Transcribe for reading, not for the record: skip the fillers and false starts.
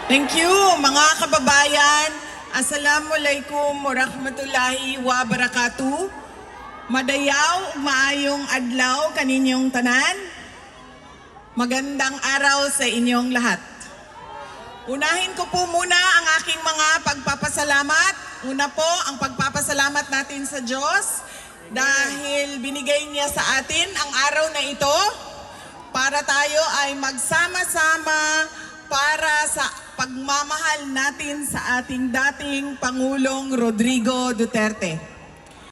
Thank you, mga kababayan. Assalamualaikum warahmatullahi wabarakatuh. Madayaw, maayong adlaw kaninyong tanan. Magandang araw sa inyong lahat. Unahin ko po muna ang aking mga pagpapasalamat. Una po, ang pagpapasalamat natin sa Diyos dahil binigay niya sa atin ang araw na ito para tayo ay magsama-sama para sa pagmamahal natin sa ating dating Pangulong Rodrigo Duterte.